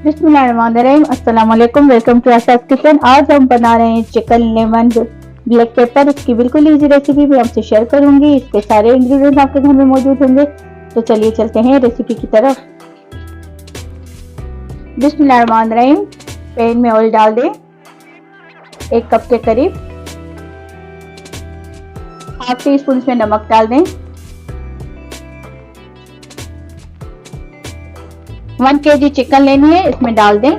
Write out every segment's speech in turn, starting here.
बिस्मिल्लाहिर्रहमानिर्रहीम। अस्सलाम वालेकुम। Welcome to Asha's kitchen. आज हम बना रहे हैं चिकन लेमन ब्लैक पेपर। इसकी बिल्कुल इजी रेसिपी भी आपसे शेयर करूंगी। इसके सारे इंग्रेडिएंट्स आपके घर में मौजूद होंगे। तो चलिए चलते हैं रेसिपी की तरफ। बिस्मिल्लाहिर्रहमानिर्रहीम। पैन में ऑयल डाल दें 1 कप के करीब। हाफ टी स्पून इसमें नमक डाल दें। 1 kg चिकन लेनी है, इसमें डाल दें।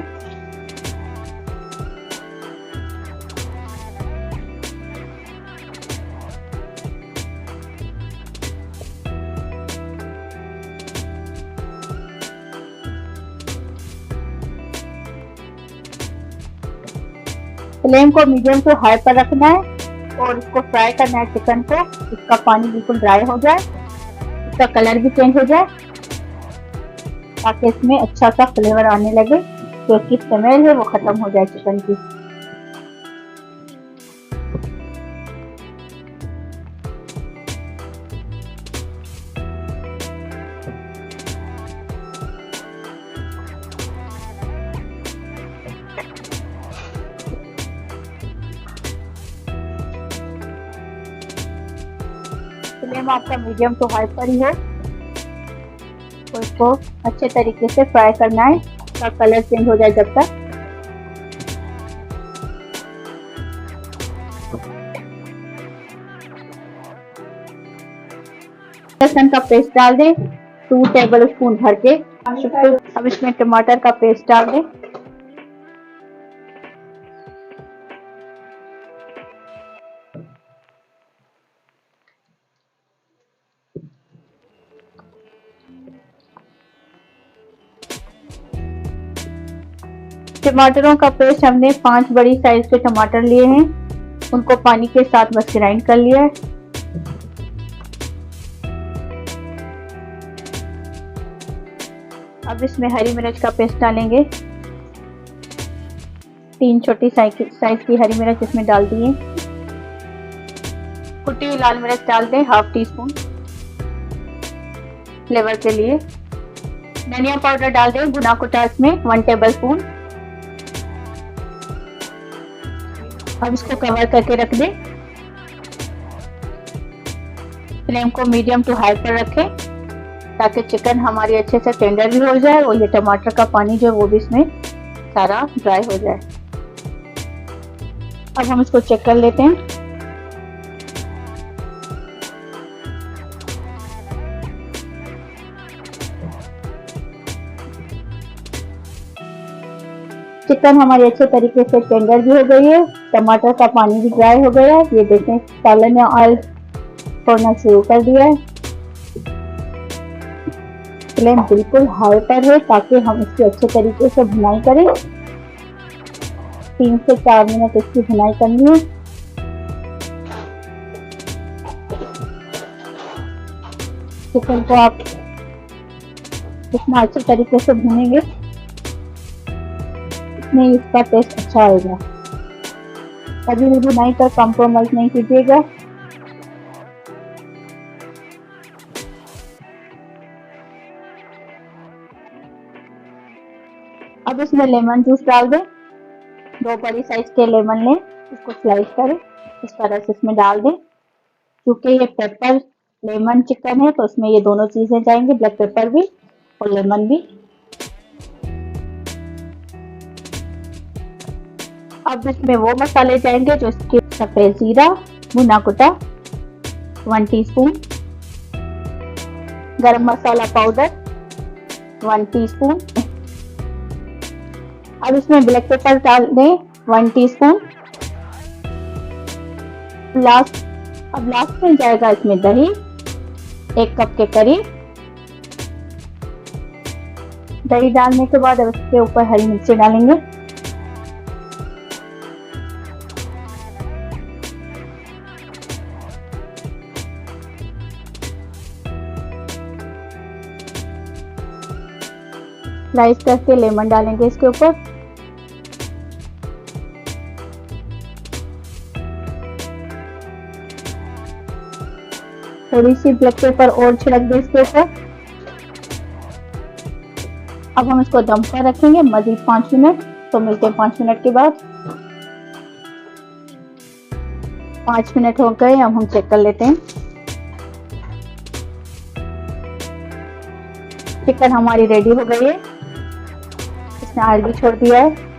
फ्लेम को मीडियम टू हाई पर रखना है और इसको फ्राई करना है चिकन को। इसका पानी बिल्कुल ड्राई हो जाए, इसका कलर भी चेंज हो जाए, ताकि इसमें अच्छा सा फ्लेवर आने लगे, तो इसकी स्मेल है वो खत्म हो जाए चिकन की। फ्लेम आपका मीडियम टू हाई पर ही हो, तो इसको अच्छे तरीके से फ्राई करना है, इसका कलर चेंज हो जाए जब तक। लहसुन का पेस्ट डाल दें 2 टेबल स्पून भर के। अब इसमें टमाटर का पेस्ट डाल दें। टमाटरों का पेस्ट हमने 5 बड़ी साइज के टमाटर लिए हैं, उनको पानी के साथ बस ग्राइंड कर लिया है। अब इसमें हरी मिर्च का पेस्ट डालेंगे। 3 छोटी साइज की हरी मिर्च इसमें डाल दिए। कुटी हुई लाल मिर्च डाल दें हाफ टी स्पून फ्लेवर के लिए। धनिया पाउडर डाल दें भुना कुटा इसमें 1 टेबल स्पून। अब इसको कवर करके रख दें। फ्लेम को मीडियम टू हाई पर रखें, ताकि चिकन हमारी अच्छे से टेंडर भी हो जाए और ये टमाटर का पानी जो है वो भी इसमें सारा ड्राई हो जाए। अब हम इसको चेक कर लेते हैं। चिकन हमारी अच्छे तरीके से टेंडर भी हो गई है, टमाटर का पानी भी ड्राई हो गया है। ये देखें सालन ने ऑयल छोड़ना शुरू कर दिया है। फ्लेम बिल्कुल हाई पर है, ताकि हम इसकी अच्छे तरीके से भुनाई करें। 3 से 4 मिनट इसकी भुनाई करनी है। चिकन को आप जितना अच्छे तरीके से भुनेंगे, नहीं इसका टेस्ट अच्छा आएगा। कभी भी बुनाई पर कॉम्प्रोमाइज नहीं कीजिएगा। अब इसमें लेमन जूस डाल दें। 2 बड़ी साइज के लेमन लें, इसको स्लाइस करें, इस तरह से इसमें डाल दें। क्योंकि ये पेपर लेमन चिकन है, तो इसमें ये दोनों चीजें जाएंगी, ब्लैक पेपर भी और लेमन भी। अब इसमें वो मसाले जाएंगे जो इसके सफेद जीरा भुना कुटा 1 टीस्पून, गरम मसाला पाउडर 1 टीस्पून। अब इसमें ब्लैक पेपर डाल दें 1 टीस्पून। लास्ट में जाएगा इसमें दही 1 कप के करीब। दही डालने के बाद अब इसके ऊपर हरी मिर्ची डालेंगे। स्लाइस करके लेमन डालेंगे इसके ऊपर। थोड़ी सी ब्लैक पेपर और छिड़क दें इसके ऊपर। अब हम इसको दम पर रखेंगे मजीद 5 मिनट। तो मिलते हैं 5 मिनट के बाद। 5 मिनट हो गए, अब हम चेक कर लेते हैं। चिकन हमारी रेडी हो गई है, इसने ऑयल भी छोड़ दिया है।